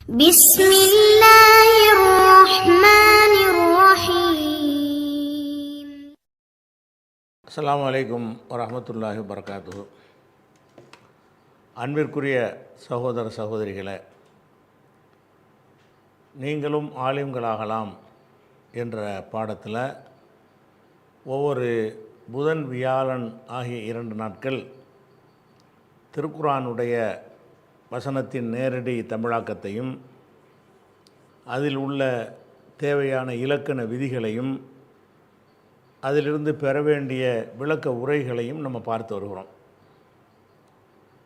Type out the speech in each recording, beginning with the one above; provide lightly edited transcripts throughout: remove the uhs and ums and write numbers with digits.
بسم الله الرحمن الرحيم. அஸ்ஸலாமு அலைக்கும் வரஹ்மத்துல்லாஹி வபரகாத்துஹு. அன்பிற்குரிய சகோதர சகோதரிகளே, நீங்களும் ஆலிம்களாகலாம் என்ற பாடத்தில் ஒவ்வொரு புதன் வியாழன் ஆகிய 2 நாட்கள் திருக்குர்ஆனுடைய வசனத்தின் நேரடி தமிழாக்கத்தையும் அதில் உள்ள தேவையான இலக்கண விதிகளையும் அதிலிருந்து பெற வேண்டிய விளக்க உரைகளையும் நம்ம பார்த்து வருகிறோம்.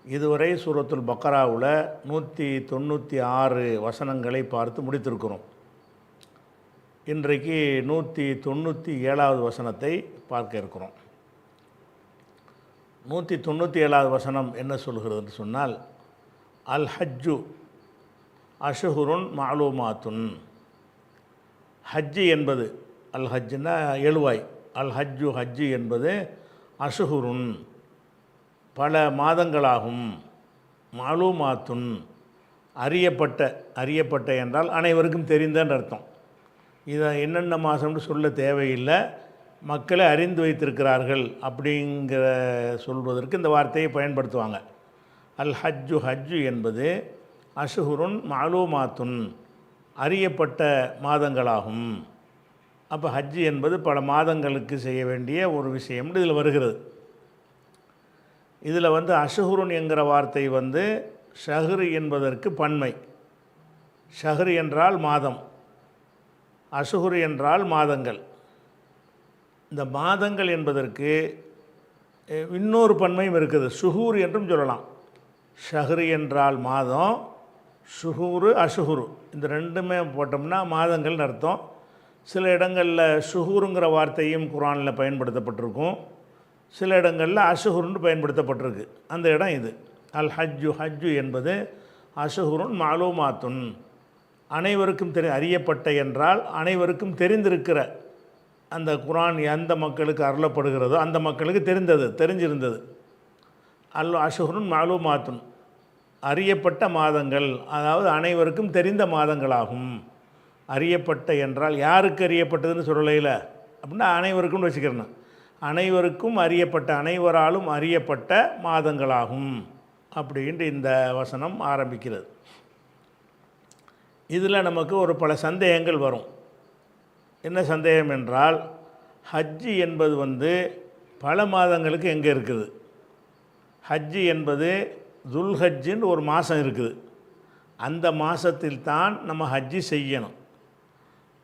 இதுவரை சூரத்துல் பக்கராவில் 196 வசனங்களை பார்த்து முடித்திருக்கிறோம். இன்றைக்கு 197வது வசனத்தை பார்க்க இருக்கிறோம். 197வது வசனம் என்ன சொல்கிறதுன்னு சொன்னால், அல் ஹஜ்ஜு அஷ்ஹுருன் மஅலூமாத்துன். ஹஜ்ஜு என்பது, அல் ஹஜ்ஜுன்னா எழுவாய், அல் ஹஜ்ஜு ஹஜ்ஜு என்பது அஷ்ஹுருன் பல மாதங்களாகும், மஅலூமாத்துன் அறியப்பட்ட என்றால் அனைவருக்கும் தெரிந்தன்ற அர்த்தம். இதை என்னென்ன மாதம்னு சொல்ல தேவையில்லை, மக்களை அறிந்து வைத்திருக்கிறார்கள் அப்படிங்கிற சொல்வதற்கு இந்த வார்த்தையை பயன்படுத்துவாங்க. அல் ஹஜ்ஜு ஹஜ்ஜு என்பது அஷ்ஹுருன் மஅலூமாத்துன் அறியப்பட்ட மாதங்களாகும். அப்போ ஹஜ்ஜு என்பது பல மாதங்களுக்கு செய்ய வேண்டிய ஒரு விஷயம் இதில் வருகிறது. இதில் அஷ்ஹுருன் என்கிற வார்த்தை ஷஹ்ரு என்பதற்கு பன்மை. ஷஹ்ரு என்றால் மாதம், அஷ்ஹுரு என்றால் மாதங்கள். இந்த மாதங்கள் என்பதற்கு இன்னொரு பன்மையும் இருக்குது, ஷுஹூர் என்றும் சொல்லலாம். ஷஹ்ரு என்றால் மாதம், ஷுஹூரு அஷ்ஹுரு இந்த ரெண்டுமே போட்டோம்னா மாதங்கள்னு அர்த்தம். சில இடங்களில் ஷுஹூருங்கிற வார்த்தையும் குர்ஆனில் பயன்படுத்தப்பட்டிருக்கும், சில இடங்களில் அஷ்ஹுருன்னு பயன்படுத்தப்பட்டிருக்கு. அந்த இடம் இது. அல் ஹஜ்ஜு ஹஜ்ஜு என்பது அஷ்ஹுருன் மஅலூமாத்துன் அனைவருக்கும் அறியப்பட்ட என்றால் அனைவருக்கும் தெரிந்திருக்கிற, அந்த குர்ஆன் எந்த மக்களுக்கு அருளப்படுகிறதோ அந்த மக்களுக்கு தெரிஞ்சிருந்தது. அல் அஷ்ஹுருன் மஅலூமாத்துன் அறியப்பட்ட மாதங்கள், அதாவது அனைவருக்கும் தெரிந்த மாதங்களாகும். அறியப்பட்ட என்றால் யாருக்கு அறியப்பட்டதுன்னு சொல்லலையில, அப்படின்னா அனைவருக்கும் வச்சுக்கிறேன். அனைவருக்கும் அறியப்பட்ட, அனைவராலும் அறியப்பட்ட மாதங்களாகும் அப்படின்ட்டு இந்த வசனம் ஆரம்பிக்கிறது. இதில் நமக்கு ஒரு பல சந்தேகங்கள் வரும். என்ன சந்தேகம் என்றால், ஹஜ்ஜு என்பது பல மாதங்களுக்கு எங்கே இருக்குது? ஹஜ்ஜு என்பது துல்ஹஜ்ஜுன்னு ஒரு மாதம் இருக்குது. அந்த மாதத்தில் தான் நம்ம ஹஜ்ஜு செய்யணும்.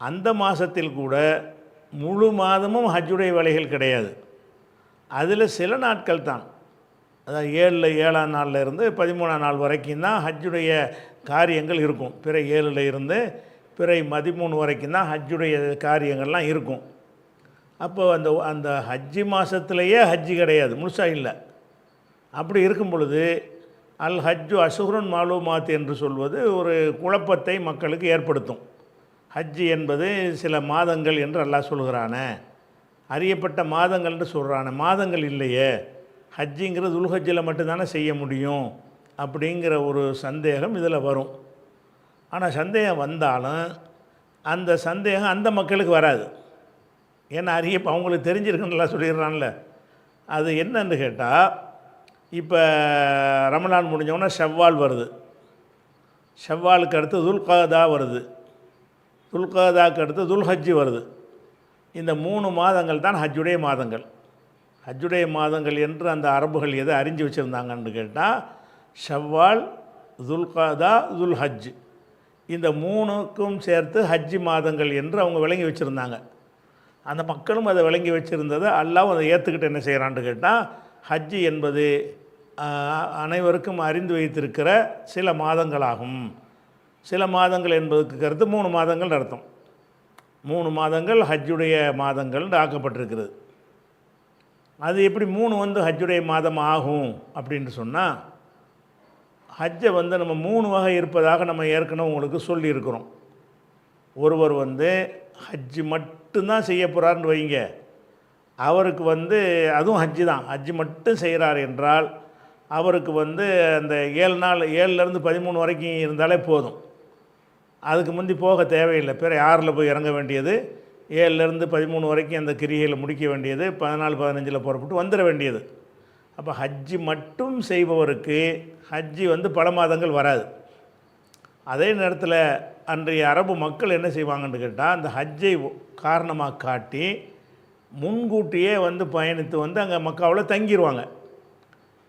அந்த மாதத்தில் கூட முழு மாதமும் ஹஜ்ஜுடைய வேலைகள் கிடையாது. அதில் சில நாட்கள் தான், அதாவது 7ஆம் நாளில் இருந்து 13ஆம் நாள் வரைக்கும் தான் ஹஜ்ஜுடைய காரியங்கள் இருக்கும். பிறை 7ல் இருந்து பிறை 13 வரைக்கும் தான் ஹஜ்ஜுடைய காரியங்கள்லாம் இருக்கும். அப்போ அந்த ஹஜ்ஜு மாதத்துலேயே ஹஜ்ஜு கிடையாது, முழுசாக இல்லை. அப்படி இருக்கும் பொழுது அல் ஹஜ்ஜு அஷ்ஹுருன் மஅலூமாத் என்று சொல்வது ஒரு குழப்பத்தை மக்களுக்கு ஏற்படுத்தும். ஹஜ்ஜு என்பது சில மாதங்கள் என்று அல்லாஹ் சொல்கிறானே, அறியப்பட்ட மாதங்கள் என்று சொல்கிறானே, மாதங்கள் இல்லையே, ஹஜ்ஜுங்கிறது துல்ஹஜ்ஜில் மட்டும்தானே செய்ய முடியும் அப்படிங்கிற ஒரு சந்தேகம் இதில் வரும். ஆனால் சந்தேகம் வந்தாலும் அந்த சந்தேகம் அந்த மக்களுக்கு வராது. ஏன்னா அவங்களுக்கு தெரிஞ்சிருக்குன்னு நல்லா சொல்லிடுறான்ல. அது என்னன்னு கேட்டால், இப்போ ரமலான் முடிஞ்சவொன்னே ஷவ்வால் வருது, ஷவ்வாலுக்கு அடுத்து துல்காதா வருது, துல்காதாக்கு அடுத்து துல்ஹஜ்ஜு வருது. இந்த 3 மாதங்கள் தான் ஹஜ்ஜுடைய மாதங்கள். ஹஜ்ஜுடைய மாதங்கள் என்று அந்த அரபுகள் எதை அறிஞ்சு வச்சுருந்தாங்கன்னு கேட்டால், ஷவ்வால், துல்காதா, துல்ஹஜ் இந்த 3க்கும் சேர்த்து ஹஜ்ஜு மாதங்கள் என்று அவங்க விளங்கி வச்சுருந்தாங்க. அந்த மக்களும் அதை விளங்கி வச்சுருந்ததை அல்லாஹ் அதை ஏற்றுக்கிட்டு என்ன செய்கிறான்னு கேட்டால், ஹஜ்ஜு என்பது அனைவருக்கும் அறிந்து வைத்திருக்கிற சில மாதங்களாகும். சில மாதங்கள் என்பதுக்கு கருத்து 3 மாதங்கள் அர்த்தம். 3 மாதங்கள் ஹஜ்ஜுடைய மாதங்கள் ஆக்கப்பட்டிருக்கிறது. அது எப்படி 3 ஹஜ்ஜுடைய மாதம் ஆகும் அப்படின்னு சொன்னால், ஹஜ்ஜை நம்ம 3 வகை இருப்பதாக நம்ம ஏற்கனவே உங்களுக்கு சொல்லியிருக்கிறோம். ஒருவர் ஹஜ்ஜு மட்டும்தான் செய்ய போகிறாருன்னு வைங்க, அவருக்கு அதுவும் ஹஜ்ஜு தான், ஹஜ்ஜு மட்டும் செய்கிறார் என்றால் அவருக்கு அந்த 7 நாள் 7லேருந்து 13 வரைக்கும் இருந்தாலே போதும். அதுக்கு முந்தி போக தேவையில்லை. பிற 6ல் போய் இறங்க வேண்டியது, 7லேருந்து 13 வரைக்கும் அந்த கிரிகையில் முடிக்க வேண்டியது, 14 15ல் புறப்பட்டு வந்துட வேண்டியது. அப்போ ஹஜ்ஜி மட்டும் செய்பவருக்கு ஹஜ்ஜி பல மாதங்கள் வராது. அதே நேரத்தில் அன்றைய அரபு மக்கள் என்ன செய்வாங்கன்னு கேட்டால், அந்த ஹஜ்ஜை காரணமாக காட்டி முன்கூட்டியே பயணித்து அங்கே மக்காவில் தங்கிடுவாங்க.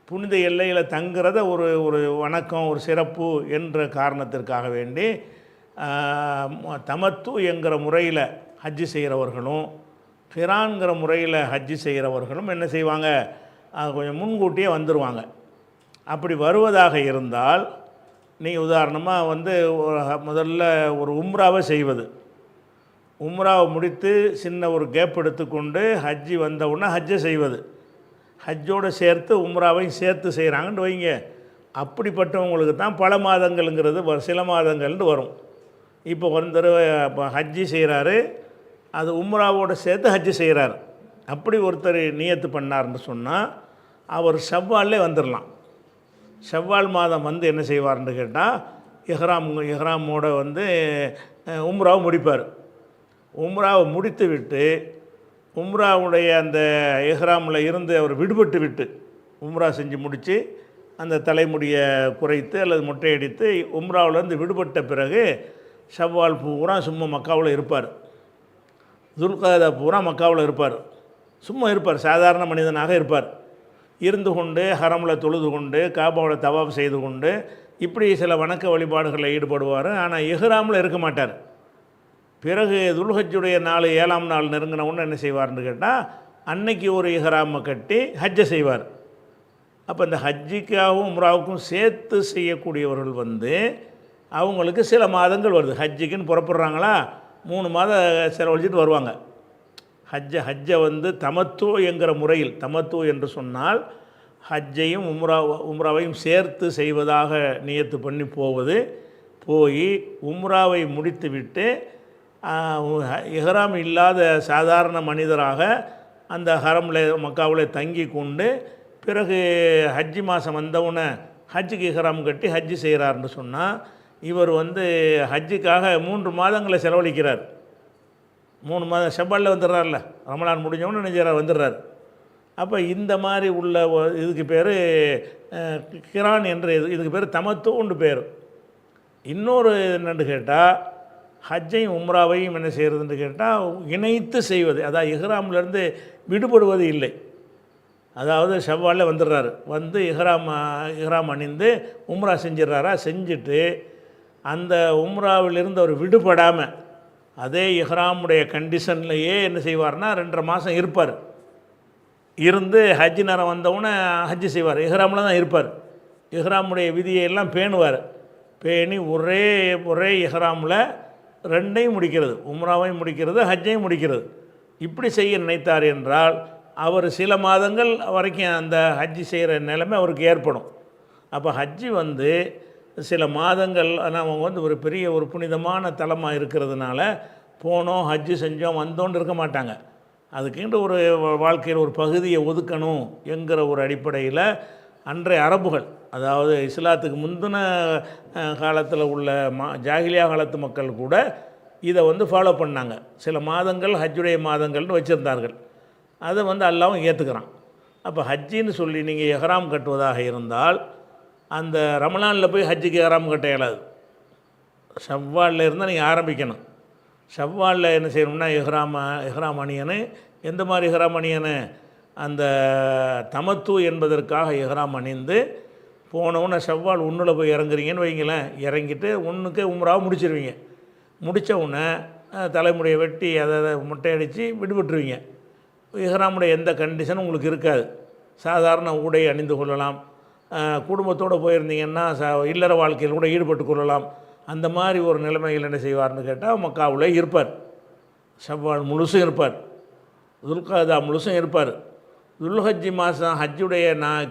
புனித எல்லையில் தங்குறத ஒரு ஒரு வணக்கம், ஒரு சிறப்பு என்ற காரணத்திற்காக வேண்டி தமத்து என்கிற முறையில் ஹஜ்ஜி செய்கிறவர்களும் கிரான்கிற முறையில் ஹஜ்ஜி செய்கிறவர்களும் என்ன செய்வாங்க, கொஞ்சம் முன்கூட்டியே வந்துடுவாங்க. அப்படி வருவதாக இருந்தால் நீங்கள் உதாரணமாக முதல்ல ஒரு உம்ராவை செய்வது, உம்ராவை முடித்து சின்ன ஒரு கேப் எடுத்துக்கொண்டு ஹஜ்ஜி வந்தவுடனே ஹஜ்ஜை செய்வது, ஹஜ்ஜோடு சேர்த்து உம்ராவையும் சேர்த்து செய்கிறாங்கன்னு வைங்க. அப்படிப்பட்டவங்களுக்கு தான் பல மாதங்கள்ங்கிறது சில மாதங்கள்னு வரும். இப்போ இப்போ ஹஜ்ஜி செய்கிறாரு, அது உம்ராவோடு சேர்த்து ஹஜ்ஜி செய்கிறார். அப்படி ஒருத்தர் நியத்து பண்ணார்னு சொன்னால் அவர் ஷவ்வால்லே வந்துடலாம். ஷவ்வால் மாதம் என்ன செய்வார்னு கேட்டால், இஹ்ராமோட உம்ராவை முடிப்பார். உம்ராவை முடித்து விட்டு உம்ராவுடைய அந்த இஹ்ராமில் இருந்து அவர் விடுபட்டு விட்டு உம்ரா செஞ்சு முடித்து அந்த தலைமுடியை குறைத்து அல்லது மொட்டையடித்து உம்ராவிலேருந்து விடுபட்ட பிறகு ஷவ்வால் பூரா சும்மா மக்காவில் இருப்பார். துல்காதா பூரா மக்காவில் இருப்பார். சும்மா இருப்பார், சாதாரண மனிதனாக இருப்பார். இருந்து கொண்டு ஹரமில் தொழுது கொண்டு காபாவில் தவாப் செய்து கொண்டு இப்படி சில வணக்க வழிபாடுகளில் ஈடுபடுவார். ஆனால் இஹ்ராமில் இருக்க மாட்டார். பிறகு துல்ஹஜ்ஜுடைய நாள் 7ஆம் நாள் நெருங்கின உடனே என்ன செய்வார்னு கேட்டால், அன்னைக்கு ஒரு இஹ்ராமை கட்டி ஹஜ்ஜை செய்வார். அப்போ இந்த ஹஜ்ஜிக்காகவும் உம்ராவுக்கும் சேர்த்து செய்யக்கூடியவர்கள் அவங்களுக்கு சில மாதங்கள் வருது. ஹஜ்ஜிக்குன்னு புறப்படுறாங்களா, 3 மாதம் செலவழிச்சிட்டு வருவாங்க. ஹஜ்ஜை தமத்து என்கிற முறையில், தமத்து என்று சொன்னால் ஹஜ்ஜையும் உம்ராவையும் சேர்த்து செய்வதாக நியத்து பண்ணி போய் உம்ராவை முடித்து விட்டு இஹ்ராம் இல்லாத சாதாரண மனிதராக அந்த ஹரமில் மக்காவில் தங்கி கொண்டு பிறகு ஹஜ்ஜி மாதம் வந்தவுடனே ஹஜ்ஜுக்கு இஹ்ராம் கட்டி ஹஜ்ஜி செய்கிறார்னு சொன்னால் இவர் ஹஜ்ஜுக்காக 3 மாதங்களை செலவழிக்கிறார். 3 மாதம் ஷவ்வாலில் வந்துடுறார்ல, ரமலான் முடிஞ்சவொன்னு நினைச்சார் வந்துடுறார். அப்போ இந்த மாதிரி உள்ள இதுக்கு பேர் கிரான் என்று, இதுக்கு பேர் தமத்துன்னு பேர். இன்னொரு என்னென்னு கேட்டால், ஹஜ்ஜையும் உம்ராவையும் என்ன செய்கிறதுன்னு கேட்டால் இணைத்து செய்வது. அதாவது இஹ்ராம்லேருந்து விடுபடுவது இல்லை. அதாவது ஷவ்வாலில் வந்துடுறாரு, இஹ்ராம் அணிந்து உம்ரா செஞ்சிடறாரா, செஞ்சுட்டு அந்த உம்ராவிலிருந்து அவர் விடுபடாமல் அதே இஹ்ராமுடைய கண்டிஷன்லையே என்ன செய்வார்னா 2.5 மாதம் இருப்பார். இருந்து ஹஜ்ஜி நேரம் வந்தவுடனே ஹஜ்ஜி செய்வார். இஹ்ராமில் தான் இருப்பார். இஹ்ராமுடைய விதியெல்லாம் பேணுவார். பேணி ஒரே இஹ்ராமில் 2ஐயும் முடிக்கிறது, உம்ராவையும் முடிக்கிறது, ஹஜ்ஜையும் முடிக்கிறது. இப்படி செய்ய நினைத்தார் என்றால் அவர் சில மாதங்கள் வரைக்கும் அந்த ஹஜ்ஜி செய்கிற நிலைமை அவருக்கு ஏற்படும். அப்போ ஹஜ்ஜி சில மாதங்கள் அவங்க ஒரு பெரிய ஒரு புனிதமான தலமாக இருக்கிறதுனால போனோம் ஹஜ்ஜி செஞ்சோம் வந்தோன்னு இருக்க மாட்டாங்க. அதுக்குன்ற ஒரு வாழ்க்கையில் ஒரு பகுதியை ஒதுக்கணும் என்கிற ஒரு அடிப்படையில் அன்றைய அரபுகள், அதாவது இஸ்லாத்துக்கு முந்தின காலத்தில் உள்ள ஜாகிலியா காலத்து மக்கள் கூட இதை ஃபாலோ பண்ணாங்க. சில மாதங்கள் ஹஜ்ஜுடைய மாதங்கள்னு வச்சுருந்தார்கள். அதை அல்லாவும் ஏற்றுக்கிறான். அப்போ ஹஜ்ஜின்னு சொல்லி நீங்கள் இஹ்ராம் கட்டுவதாக இருந்தால் அந்த ரமலானில் போய் ஹஜ்ஜுக்கு இஹ்ராம் கட்ட இயலாது. ஷவ்வாலில் இருந்தால் நீங்கள் ஆரம்பிக்கணும். ஷவ்வாலில் என்ன செய்யணும்னா இஹ்ராம் அணியனு. எந்த மாதிரி இஹ்ராம் அணியனு? அந்த தமத்து என்பதற்காக இஹ்ராம் அணிந்து போனவுடனே ஷவ்வால் 1 போய் இறங்குறீங்கன்னு வைங்களேன். இறங்கிட்டு 1க்கு உம்ராவை முடிச்சிருவீங்க. முடித்த உடனே தலைமுடியை வெட்டி அதை முட்டையடித்து விடுபட்டுருவீங்க. இஹ்ராமுடைய எந்த கண்டிஷனும் உங்களுக்கு இருக்காது. சாதாரண உடை அணிந்து கொள்ளலாம். குடும்பத்தோடு போயிருந்தீங்கன்னா இல்லற வாழ்க்கையில் கூட ஈடுபட்டு கொள்ளலாம். அந்த மாதிரி ஒரு நிலைமையில் என்ன செய்வார்னு கேட்டால் மக்காவில் இருப்பார். ஷவ்வால் முழுசும் இருப்பார், துல்காதா முழுசும் இருப்பார். துல்ஹஜ்ஜி மாதம் ஹஜ்ஜுடைய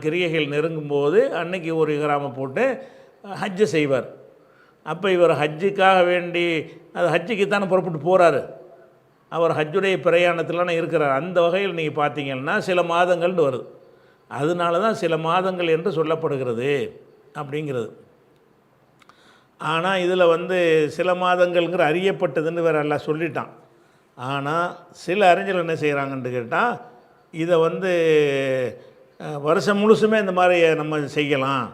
கிரியைகள் நெருங்கும்போது அன்னைக்கு ஒரு இஹ்ராமை போட்டு ஹஜ்ஜை செய்வார். அப்போ இவர் ஹஜ்ஜுக்காக வேண்டி அது ஹஜ்ஜுக்கு தானே புறப்பட்டு போகிறாரு. அவர் ஹஜ்ஜுடைய பிரயாணத்திலான இருக்கிறார். அந்த வகையில் நீங்கள் பார்த்தீங்கன்னா சில மாதங்கள்னு வருது. அதனால தான் சில மாதங்கள் என்று சொல்லப்படுகிறது அப்படிங்கிறது. ஆனால் இதில் வந்து சில மாதங்கள்ங்கிற அறியப்பட்டதுன்னு வேறு எல்லாம் சொல்லிட்டான். ஆனால் சில அறிஞர்கள் என்ன செய்கிறாங்கன்னு கேட்டால், இதை வந்து வருஷம் முழுசுமே இந்த மாதிரி நம்ம செய்யலாம்,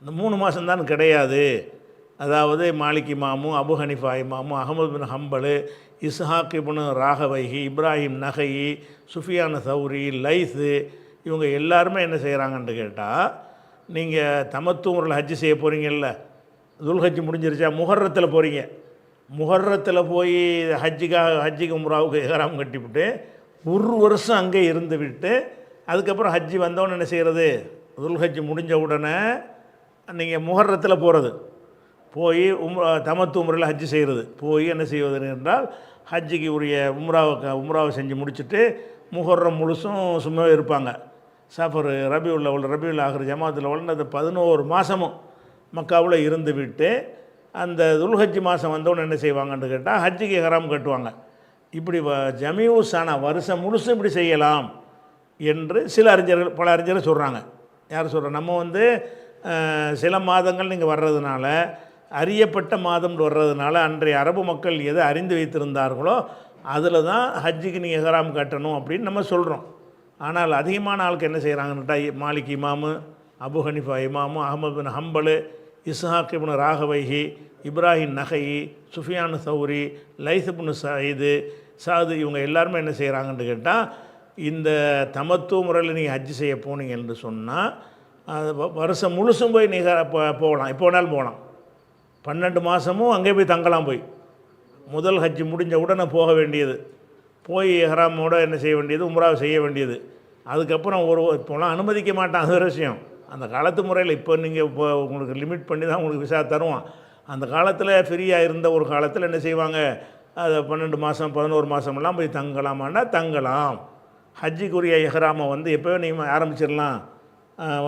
இந்த 3 மாதம்தான் கிடையாது. அதாவது மாலிக் இமாமும், அபு ஹனிஃபா இமாமும், அஹமது பின் ஹம்பல், இஸ்ஹாக் இப்னு ராகவைஹி, இப்ராஹிம் நஹயி, சுஃபியான் சௌரி, லைஸு, இவங்க எல்லாருமே என்ன செய்கிறாங்கன்னு கேட்டால், நீங்கள் தமத்துவரில் ஹஜ்ஜு செய்ய போகிறீங்கல்ல, துல்ஹஜ்ஜு முடிஞ்சிருச்சா, முஹர்ரத்தில் போகிறீங்க, முஹர்ரத்தில் போய் ஹஜ்ஜுக்கு உம்ராவுக்கு இஹ்ராம் கட்டிவிட்டு ஒரு வருஷம் அங்கே இருந்து விட்டு அதுக்கப்புறம் ஹஜ்ஜி வந்தோன்னு என்ன செய்கிறது, துல்ஹஜ்ஜு முடிஞ்ச உடனே நீங்கள் முஹர்ரத்தில் போகிறது, போய் தமத்து முறையில் ஹஜ்ஜு செய்கிறது, போய் என்ன செய்வது என்றால் ஹஜ்ஜுக்கு உரிய உம்ராவை செஞ்சு முடிச்சுட்டு முஹர்ரம் முழுசும் சும்மா இருப்பாங்க. சஃபர் ரபியுல் ஆகிற ஜமாத்தில் வளர்ந்த 11 மாதமும் மக்காவில் இருந்து விட்டு அந்த துல்ஹஜ்ஜு மாதம் வந்தோன்னு என்ன செய்வாங்கன்னு கேட்டால் ஹஜ்ஜுக்கு இஹ்ராம் கட்டுவாங்க. இப்படி ஜமீஉஸ்ஸானா வருஷம் முழுசும் இப்படி செய்யலாம் என்று பல அறிஞர்கள் சொல்கிறாங்க. யார் சொல்கிறோம், நம்ம வந்து சில மாதங்கள் நீங்கள் வர்றதுனால, அறியப்பட்ட மாதம் வர்றதுனால அன்றைய அரபு மக்கள் எதை அறிந்து வைத்திருந்தார்களோ அதில் தான் ஹஜ்ஜுக்கு நீங்கள் இஹ்ராம் கட்டணும் அப்படின்னு நம்ம சொல்கிறோம். ஆனால் அதிகமான ஆளுக்கு என்ன செய்கிறாங்கன்னுட்டா, மாலிக் இமாமு, அபு ஹனிஃபா இமாமு, அஹமது பின் ஹம்பல், இஸ்ஹாக் இப்னு ராகவைஹி, இப்ராஹிம் நஹயி, சுஃபியான் சௌரி, லைஸ் இப்னு சாது, இவங்க எல்லாருமே என்ன செய்கிறாங்கன்னு கேட்டால், இந்த தமத்துவ முறையில் நீங்கள் ஹஜ்ஜு செய்ய போனீங்க என்று சொன்னால் அது வருஷம் முழுசும் போய் நீங்கள் போகலாம், எப்போ வேணாலும் போகலாம், 12 மாதமும் அங்கே போய் தங்கலாம். போய் முதல் ஹஜ்ஜு முடிஞ்ச உடனே போக வேண்டியது, போய் இஹ்ராமோட என்ன செய்ய வேண்டியது, உம்ராவை செய்ய வேண்டியது. அதுக்கப்புறம் இப்போலாம் அனுமதிக்க மாட்டான், அது ஒரு விஷயம். அந்த காலத்து முறையில் இப்போ நீங்கள் இப்போ உங்களுக்கு லிமிட் பண்ணி தான் உங்களுக்கு விசா தருவான். அந்த காலத்தில் ஃப்ரீயாக இருந்த ஒரு காலத்தில் என்ன செய்வாங்க, அதை 12 மாதம் 11 மாதமெல்லாம் போய் தங்கலாமான்னா தங்கலாம். ஹஜ்ஜுக்குரிய இஹ்ராமை வந்து எப்போவே நீங்கள் ஆரம்பிச்சிடலாம்,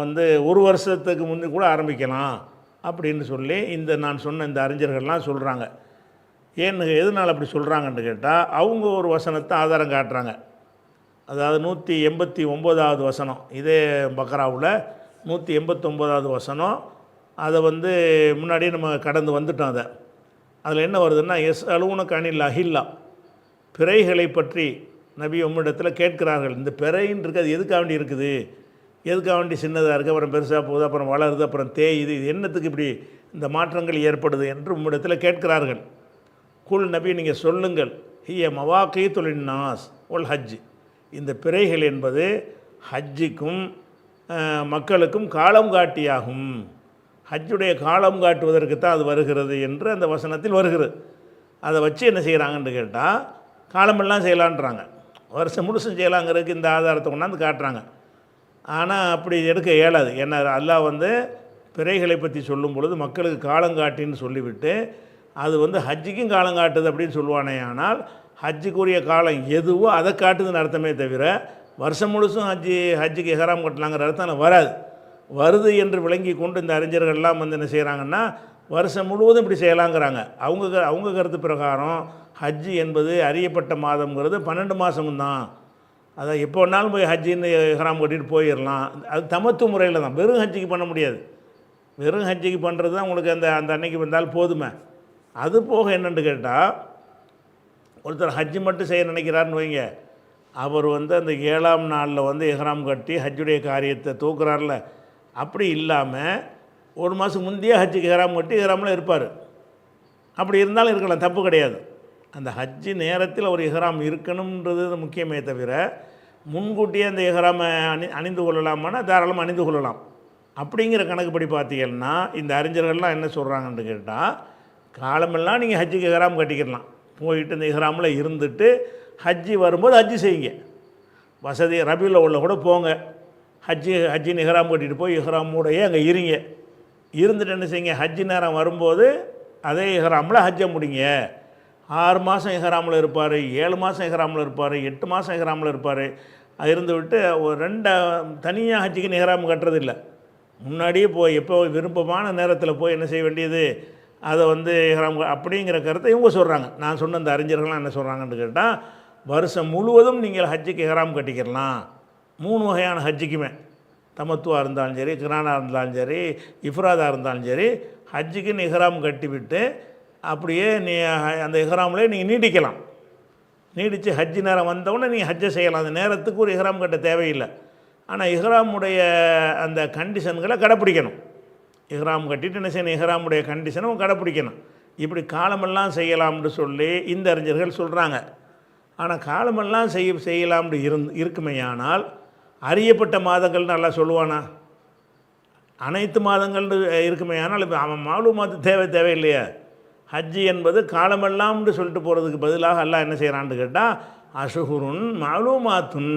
வந்து ஒரு வருஷத்துக்கு முந்தி கூட ஆரம்பிக்கலாம் அப்படின்னு சொல்லி நான் சொன்ன இந்த அறிஞர்கள்லாம் சொல்கிறாங்க. எதனால் அப்படி சொல்கிறாங்கன்னு கேட்டால், அவங்க ஒரு வசனத்தை ஆதாரம் காட்டுறாங்க. அதாவது 189வது வசனம், இதே பக்ராவில் 189வது வசனம். அதை வந்து முன்னாடியே நம்ம கடந்து வந்துட்டோம். அதில் என்ன வருதுன்னா, அலுவனுக்கு அணில் அஹில்லா, பிறைகளை பற்றி நபி உம்மிடத்தில் கேட்கிறார்கள். இந்த பிறைன்னு இருக்குது, அது எதுக்காக வேண்டி இருக்குது, எதுக்காக வேண்டி சின்னதாக இருக்குது, அப்புறம் பெருசாக போகுது, அப்புறம் வளருது, அப்புறம் தேயுது, இது என்னத்துக்கு இப்படி இந்த மாற்றங்கள் ஏற்படுது என்று உம்மிடத்தில் கேட்கிறார்கள். குல் நபி, நீங்கள் சொல்லுங்கள், ஹிய மவாக்கீத்துல் நாஸ் ஒல் ஹஜ், இந்த பிறைகள் என்பது ஹஜ்ஜுக்கும் மக்களுக்கும் காலம் காட்டியாகும், ஹஜ்ஜுடைய காலம் காட்டுவதற்கு தான் அது வருகிறது என்று அந்த வசனத்தில் வருகிறது. அதை வச்சு என்ன செய்கிறாங்கன்னு கேட்டால், காலமெல்லாம் செய்யலான்றாங்க, வருஷம் முழுசும் செய்யலாங்கிறதுக்கு இந்த ஆதாரத்தை கொண்டாந்து காட்டுறாங்க. ஆனால் அப்படி எடுக்க இயலாது. ஏன்னா அல்லாஹ் வந்து பிறைகளை பற்றி சொல்லும் பொழுது மக்களுக்கு காலங்காட்டின்னு சொல்லிவிட்டு அது வந்து ஹஜ்ஜுக்கும் காலம் காட்டுது அப்படின்னு சொல்லுவானே. ஆனால் ஹஜ்ஜுக்குரிய காலம் எதுவோ அதை காட்டுதுன்னு அர்த்தமே தவிர வருஷம் முழுசும் ஹஜ்ஜுக்கு இஹ்ராம் கட்டலாங்கிற அர்த்தம் வராது. வருது என்று விளங்கி கொண்டு இந்த அறிஞர்கள்லாம் வந்து என்ன செய்கிறாங்கன்னா, வருஷம் முழுவதும் இப்படி செய்யலாங்கிறாங்க. அவங்க கருத்து பிரகாரம் ஹஜ்ஜு என்பது அறியப்பட்ட மாதம்ங்கிறது 12 மாதமும் தான். அதை எப்போ வேணாலும் போய் ஹஜ்ஜின்னு இஹ்ராம் கட்டிட்டு போயிடலாம். அது தமத்து முறையில் தான், வெறும் ஹஜ்ஜுக்கு பண்ண முடியாது. வெறும் ஹஜ்ஜுக்கு பண்ணுறது தான் உங்களுக்கு அந்த அன்னைக்கு வந்தால் போதுமே. அது போக என்னென்னு கேட்டால், ஒருத்தர் ஹஜ்ஜு மட்டும் செய்ய நினைக்கிறாருன்னு வைங்க, அவர் வந்து அந்த 7ஆம் நாளில் வந்து இஹ்ராம் கட்டி ஹஜ்ஜுடைய காரியத்தை தூக்குறார்ல, அப்படி இல்லாமல் ஒரு மாதம் முந்தையே ஹஜ்ஜுக்கு இஹ்ராம் கட்டி இஹ்ராமில் இருப்பார். அப்படி இருந்தாலும் இருக்கலாம், தப்பு கிடையாது. அந்த ஹஜ்ஜு நேரத்தில் ஒரு இஹ்ராம் இருக்கணுன்றது முக்கியமே தவிர முன்கூட்டியே அந்த இஹ்ராமை அணிந்து கொள்ளலாமான்னா தாராளமாக அணிந்து கொள்ளலாம். அப்படிங்கிற கணக்குப்படி பார்த்தீங்கன்னா இந்த அறிஞர்கள்லாம் என்ன சொல்கிறாங்கன்னு கேட்டால், காலமெல்லாம் நீங்கள் ஹஜ்ஜுக்கு இஹ்ராம் கட்டிக்கிடலாம், போயிட்டு இந்த இஹ்ராமில் இருந்துட்டு ஹஜ்ஜி வரும்போது ஹஜ்ஜி செய்யுங்க. வசதி ரபியுல் உள்ள கூட போங்க, ஹஜ்ஜின்னு இஹ்ராம் கட்டிட்டு போய் இஹ்ராமோடையே அங்கே இருந்துட்டு என்ன செய்யுங்க, ஹஜ்ஜி நேரம் வரும்போது அதே இஹ்ராமில் ஹஜ்ஜை முடிங்க. 6 மாதம் இஹ்ராமில் இருப்பார், 7 மாதம் இஹ்ராமில் இருப்பார், 8 மாதம் இஹ்ராமில் இருப்பார். இருந்து விட்டு ஒரு தனியாக ஹஜ்ஜுக்கு இஹ்ராம் கட்டுறதில்லை, முன்னாடியே போய் எப்போ விருப்பமான நேரத்தில் போய் என்ன செய்ய வேண்டியது, அதை வந்து இஹ்ராம் அப்படிங்கிற கருத்தை இவங்க சொல்கிறாங்க. நான் சொன்ன அந்த அறிஞர்கள்லாம் என்ன சொல்கிறாங்கன்னு கேட்டால், வருஷம் முழுவதும் நீங்கள் ஹஜ்ஜுக்கு இஹ்ராம் கட்டிக்கிறலாம். 3 வகையான ஹஜ்ஜுக்குமே, தமத்துவா இருந்தாலும் சரி, கிரானாக இருந்தாலும் சரி, இஃப்ராதாக இருந்தாலும் சரி, ஹஜ்ஜுக்குன்னு இஹ்ராம் கட்டிவிட்டு அப்படியே நீ அந்த இஹ்ராம்லேயே நீங்கள் நீடிக்கலாம். நீடித்து ஹஜ்ஜு நேரம் வந்தவுடனே நீங்கள் ஹஜ்ஜை செய்யலாம். அந்த நேரத்துக்கு ஒரு இஹ்ராம் கட்ட தேவையில்லை. ஆனால் இஹ்ராமுடைய அந்த கண்டிஷன்களை கடைப்பிடிக்கணும். இஹ்ராம் கட்டிட்டு என்ன செய்யணும், இஹ்ராமுடைய கண்டிஷனும் கடைப்பிடிக்கணும். இப்படி காலமெல்லாம் செய்யலாம்னு சொல்லி இந்த அறிஞர்கள் சொல்கிறாங்க. ஆனால் காலமெல்லாம் செய்யலாம்னு இருக்குமையானால் அறியப்பட்ட மாதங்கள்னு நல்லா சொல்லுவானா? அனைத்து மாதங்கள்னு இருக்குமையானால் இப்போ அவன் மாலுமாத்து தேவையில்லையா? ஹஜ்ஜி என்பது காலமெல்லாம்னு சொல்லிட்டு போகிறதுக்கு பதிலாக அல்லாஹ் என்ன செய்கிறான்னு கேட்டால் அஷுஹுருன் மாலுமாத்துன்,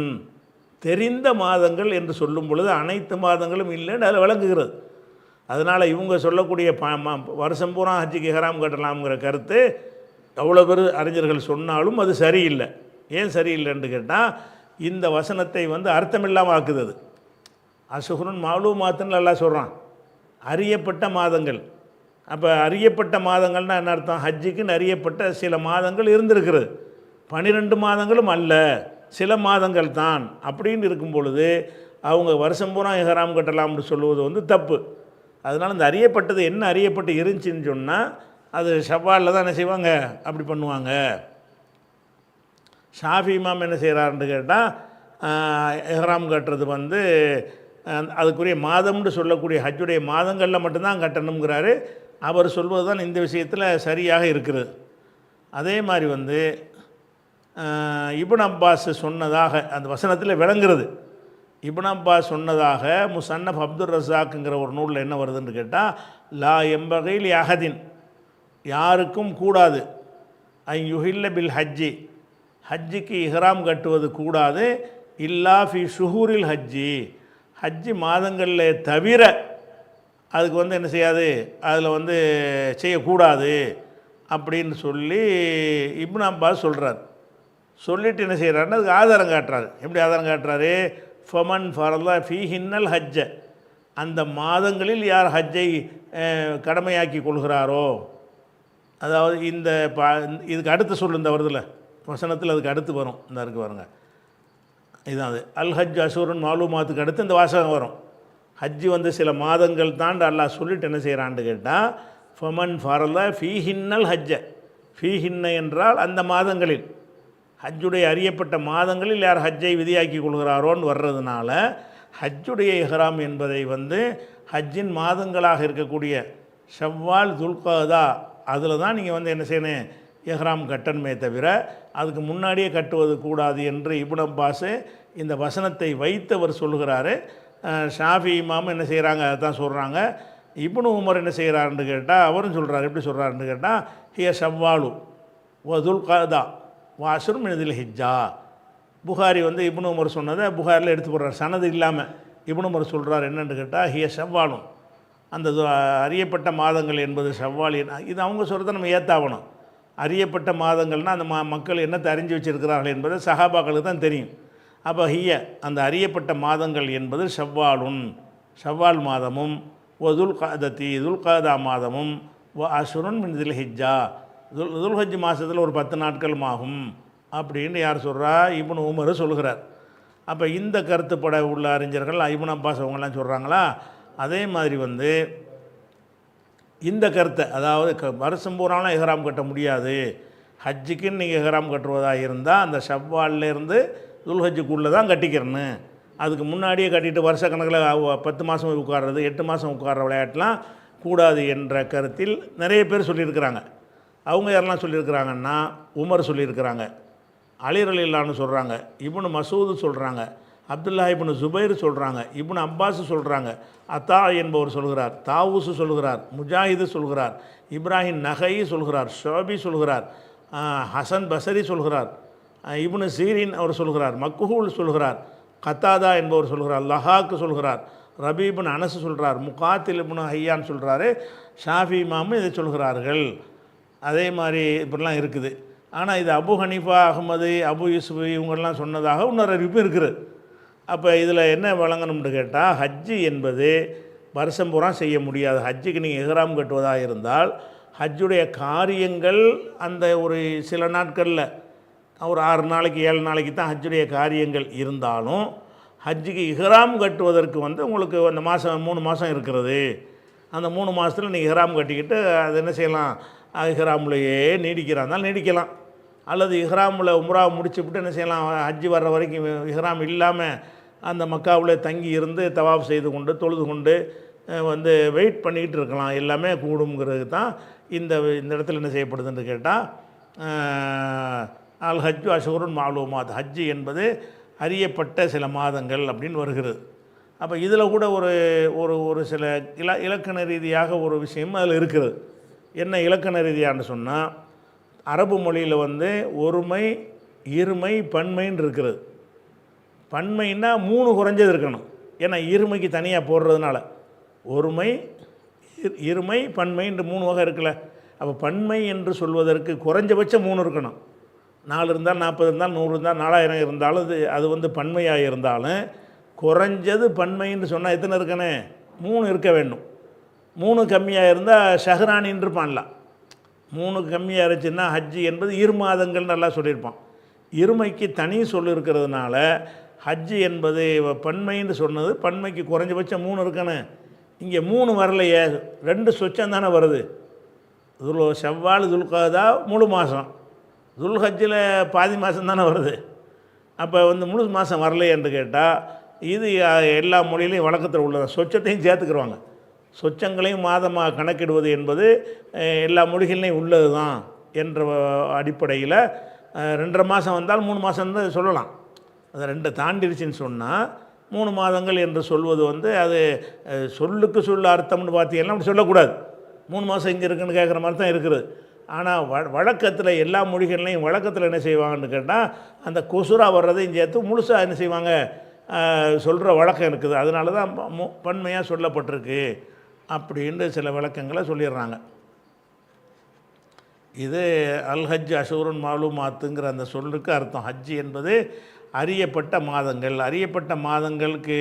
தெரிந்த மாதங்கள் என்று சொல்லும் பொழுது அனைத்து மாதங்களும் இல்லைன்னு அதில் விளங்குகிறது. அதனால் இவங்க சொல்லக்கூடிய வருஷம் பூரா ஹஜ்ஜிக்கு இஹ்ராம் கட்டலாம்ங்கிற கருத்து எவ்வளோ பேர் அறிஞர்கள் சொன்னாலும் அது சரியில்லை. ஏன் சரியில்லைன்னு கேட்டால் இந்த வசனத்தை அர்த்தமில்லாமல் ஆக்குது. அது அஷுஹுருன் மாலுமாத்துன்னு எல்லாம் சொல்கிறான், அறியப்பட்ட மாதங்கள். அப்போ அறியப்பட்ட மாதங்கள்னால் என்ன அர்த்தம்? ஹஜ்ஜுக்குன்னு அறியப்பட்ட சில மாதங்கள் இருந்திருக்கிறது, 12 மாதங்களும் அல்ல, சில மாதங்கள் தான். அப்படின்னு இருக்கும் பொழுது அவங்க வருஷம் பூரா இஹ்ராம் கட்டலாம்னு சொல்லுவது தப்பு. அதனால் இந்த அறியப்பட்டது என்ன அறியப்பட்டு இருந்துச்சின்னு சொன்னால் அது ஷவ்வாலில் தான் என்ன செய்வாங்க, அப்படி பண்ணுவாங்க. ஷாஃபி இமாம் என்ன செய்கிறாருன்னு கேட்டால் இஹ்ராம் கட்டுறது அதுக்குரிய மாதம்னு சொல்லக்கூடிய ஹஜ்ஜுடைய மாதங்களில் மட்டும்தான் கட்டணுங்கிறாரு. அவர் சொல்வது தான் இந்த விஷயத்தில் சரியாக இருக்கிறது. அதே மாதிரி இப்னு அப்பாஸ் சொன்னதாக அந்த வசனத்தில் விளங்குறது. இப்னு அப்பாஸ் சொன்னதாக முசன்னஃப் அப்துர் ரஸாக்குங்கிற ஒரு நூலில் என்ன வருதுன்னு கேட்டால் லா எம்பகைல் அஹதின், யாருக்கும் கூடாது, யுஹில்ல பில் ஹஜ்ஜி, ஹஜ்ஜிக்கு இஹ்ராம் கட்டுவது கூடாது, இல்லா ஃபி ஷுஹூரில் ஹஜ்ஜி, ஹஜ்ஜி மாதங்களில் தவிர அதுக்கு என்ன செய்யாது, அதில் செய்யக்கூடாது அப்படின்னு சொல்லி இப்னு அப்பாஸ் சொல்கிறார். சொல்லிவிட்டு என்ன செய்கிறாருன்னு அதுக்கு ஆதாரம் காட்டுறாரு. எப்படி ஆதாரம் காட்டுறாரு? ஃபமன் ஃபரல்லா ஃபீஹின்னல் ஹஜ்ஜ, அந்த மாதங்களில் யார் ஹஜ்ஜை கடமையாக்கி கொள்கிறாரோ, அதாவது இதுக்கு அடுத்து சொல்லு, இந்த வருதுல வசனத்தில் அதுக்கு அடுத்து வரும், இந்த இருக்கு பாருங்க, இதுதான் அது. அல் ஹஜ் அஷூரன் மாலுமாத்துக்கு அடுத்து இந்த வாசகம் வரும். ஹஜ்ஜு சில மாதங்கள் தான் அல்லாஹ் சொல்லிட்டு என்ன செய்கிறான்னு கேட்டால் ஃபமன் ஃபரல்லா ஃபீஹின்னல் ஹஜ்ஜ, ஃபீஹின்ன என்றால் அந்த மாதங்களில், ஹஜ்ஜுடைய அறியப்பட்ட மாதங்களில் யார் ஹஜ்ஜை விதியாக்கி கொள்கிறாரோன்னு வர்றதுனால ஹஜ்ஜுடைய இஹ்ராம் என்பதை ஹஜ்ஜின் மாதங்களாக இருக்கக்கூடிய ஷவ்வால் துல்கதா அதில் தான் நீங்கள் என்ன செய்யணும், இஹ்ராம் கட்டணுமே தவிர அதுக்கு முன்னாடியே கட்டுவது கூடாது என்று இப்னு அப்பாஸ் இந்த வசனத்தை வைத்தவர் சொல்கிறாரு. ஷாஃபி இமாம் என்ன செய்கிறாங்க, அதுதான் சொல்கிறாங்க. இப்னு உமர் என்ன செய்கிறாருன்னு கேட்டால் அவரும் சொல்கிறார். எப்படி சொல்கிறாருன்னு கேட்டால் ஹிய ஷவ்வாலு வ துல்கதா வாஷுர் மினதில் ஹிஜ்ஜா. புகாரி இப்னு உமர் சொன்னதை புகாரில் எடுத்து போடுறார், சனது இல்லாமல். இப்னு உமர் சொல்கிறார் என்னென்னு கேட்டால் ஹிய ஷவ்வாலும், அந்த அறியப்பட்ட மாதங்கள் என்பது ஷவ்வால். இது அவங்க சொல்கிறத நம்ம ஏற்றாகணும். அறியப்பட்ட மாதங்கள்னால் அந்த மக்கள் என்னத்தை அறிஞ்சு வச்சுருக்கிறார்கள் என்பது சஹாபாக்களுக்கு தான் தெரியும். அப்போ ஹிய அந்த அறியப்பட்ட மாதங்கள் என்பது ஷவ்வாலுன், ஷவ்வால் மாதமும், ஒ துல்கதத்தி துல்கதா மாதமும், ஒ அஷுருன் மின் துல்ஹிஜ்ஜா, துல்ஹஜ் மாதத்தில் ஒரு 10 நாட்களும் ஆகும் அப்படின்னு யார் சொல்கிறா? இப்னு உமர் சொல்கிறார். அப்போ இந்த கருத்துப்பட உள்ள அறிஞர்கள் இப்னு அப்பாஸ் அவங்கெல்லாம் சொல்கிறாங்களா? அதே மாதிரி இந்த கருத்தை, அதாவது வருஷம் பூராலாம் இஹ்ராம் கட்ட முடியாது, ஹஜ்ஜுக்குன்னு நீங்கள் இஹ்ராம் கட்டுவதாக இருந்தால் அந்த ஷவ்வால்லேருந்து துல்ஹஜ்ஜுக்குள்ளே தான் கட்டிக்கிறன்னு, அதுக்கு முன்னாடியே கட்டிட்டு வருஷ கணக்கில் 10 மாதம் உட்கார்றது 8 மாதம் உட்கார்ற விளையாட்டுலாம் கூடாது என்ற கருத்தில் நிறைய பேர் சொல்லியிருக்கிறாங்க. அவங்க யாரெல்லாம் சொல்லியிருக்கிறாங்கன்னா, உமர் சொல்லியிருக்கிறாங்க, அலி ரலியல்லாஹு சொல்கிறாங்க, இப்னு மசூது சொல்கிறாங்க, அப்துல்லா இப்னு ஜுபைர் சொல்கிறாங்க, இப்னு அப்பாஸ் சொல்கிறாங்க, அத்தா என்பவர் சொல்கிறார், தாவூசு சொல்கிறார், முஜாஹிது சொல்கிறார், இப்ராஹிம் நகை சொல்கிறார், ஷோபி சொல்கிறார், ஹசன் பசரி சொல்கிறார், இப்னு சீரின் அவர் சொல்கிறார், மக்ஹூல் சொல்கிறார், கத்தாதா என்பவர் சொல்கிறார், லஹாக்கு சொல்கிறார், ரபீபின் அனசு சொல்கிறார், முகாத்தில் இப்னு ஹையான் சொல்கிறாரு, ஷாஃபி இமாமும் இதை சொல்கிறார்கள். அதே மாதிரி இப்படிலாம் இருக்குது. ஆனால் இது அபு ஹனீஃபா, அஹ்மது, அபு யூசுப் இவங்கெல்லாம் சொன்னதாக இன்னொரு அறிவிப்பு இருக்குது. அப்போ இதில் என்ன வழங்கணும்னு கேட்டால், ஹஜ்ஜு என்பது வருஷம் பூரா செய்ய முடியாது. ஹஜ்ஜுக்கு நீங்கள் இஹ்ராம் கட்டுவதாக இருந்தால் ஹஜ்ஜுடைய காரியங்கள் அந்த ஒரு சில நாட்களில் ஒரு 6 நாளைக்கு 7 நாளைக்கு தான் ஹஜ்ஜுடைய காரியங்கள் இருந்தாலும் ஹஜ்ஜுக்கு இஹ்ராம் கட்டுவதற்கு உங்களுக்கு அந்த மாதம் 3 மாதம் இருக்கிறது. அந்த 3 மாதத்தில் நீங்கள் இஹ்ராம் கட்டிக்கிட்டு அது என்ன செய்யலாம், இஹ்ராம்லேயே நீடிக்கிறாந்தால் நீடிக்கலாம். அல்லது இஹ்ராமில் உம்ரா முடிச்சுவிட்டு என்ன செய்யலாம், ஹஜ்ஜி வர்ற வரைக்கும் இஹ்ராம் இல்லாமல் அந்த மக்காவில் தங்கி இருந்து தவாப் செய்து கொண்டு தொழுது கொண்டு வந்து வெயிட் பண்ணிக்கிட்டு இருக்கலாம். எல்லாமே கூடுங்கிறது தான் இந்த இடத்துல என்ன செய்யப்படுதுன்னு கேட்டால், அல் ஹஜ்ஜு அஷ்ஹுருன் மாலூமாத், ஹஜ்ஜி என்பது அறியப்பட்ட சில மாதங்கள் அப்படின்னு வருகிறது. அப்போ இதில் கூட ஒரு ஒரு ஒரு சில இலக்கண ரீதியாக ஒரு விஷயம் அதில் இருக்கிறது. என்ன இலக்கண ரீதியான்னு சொன்னால், அரபு மொழியில் வந்து ஒருமை, இருமை, பன்மைன்னு இருக்கிறது. பன்மைன்னா 3 குறைஞ்சது இருக்கணும். ஏன்னா இருமைக்கு தனியாக போடுறதுனால ஒருமை, இருமை, பன்மைன்ற 3 வகை இருக்குல்ல. அப்போ பன்மை என்று சொல்வதற்கு குறைஞ்சபட்சம் 3 இருக்கணும். 4 இருந்தால் 40 இருந்தால் 100 இருந்தால் 4000 இருந்தாலும் அது வந்து பன்மையாக இருந்தாலும் குறைஞ்சது பன்மைன்னு சொன்னால் எத்தனை இருக்கணும், 3 இருக்க வேண்டும். 3 கம்மியாக இருந்தால் ஷஹ்ரானின்னு இருப்பான்லாம். 3 கம்மியாக இருந்துச்சுன்னா ஹஜ்ஜி என்பது இருமாதங்கள் நல்லா சொல்லியிருப்பான். இருமைக்கு தனி சொல் இருக்கிறதுனால ஹஜ்ஜி என்பது பன்மைன்னு சொன்னது, பன்மைக்கு குறைஞ்சபட்சம் 3 இருக்கணும். இங்கே 3 வரலையே, 2 சொச்சம் தானே வருது. ஷவ்வால் துல்கதா முழு மாதம், துல்ஹஜ்ஜில் பாதி மாதம் தானே வருது. அப்போ வந்து முழு மாதம் வரலையே என்று கேட்டால், இது எல்லா மொழியிலையும் வழக்கத்தில் உள்ளது. சொச்சத்தையும் சேர்த்துக்கிடுவாங்க. சொச்சங்களையும் மாதமாக கணக்கிடுவது என்பது எல்லா மொழிகள்லையும் உள்ளது தான் என்ற அடிப்படையில் 2.5 மாதம் வந்தால் 3 மாதம் தான் சொல்லலாம். அது 2 தாண்டிடுச்சின்னு சொன்னால் 3 மாதங்கள் என்று சொல்வது வந்து அது சொல்லுக்கு சொல்ல அர்த்தம்னு பார்த்தீங்கன்னா அப்படி சொல்லக்கூடாது. 3 மாதம் இங்கே இருக்குன்னு கேட்குற மாதிரி தான் இருக்குது. ஆனால் வழக்கத்தில் எல்லா மொழிகள்லையும் வழக்கத்தில் என்ன செய்வாங்கன்னு கேட்டால், அந்த கொசுரா வர்றதையும் சேர்த்து முழுசாக என்ன செய்வாங்க சொல்கிற வழக்கம் இருக்குது. அதனால தான் பன்மையாக சொல்லப்பட்டிருக்கு அப்படின்ட்டு சில விளக்கங்களை சொல்லிடுறாங்க. இது அல் ஹஜ் அஷ்ஹுருன் மாலூமாத்துங்கிற அந்த சொல்லுக்கு அர்த்தம். ஹஜ்ஜி என்பது அறியப்பட்ட மாதங்கள். அறியப்பட்ட மாதங்களுக்கு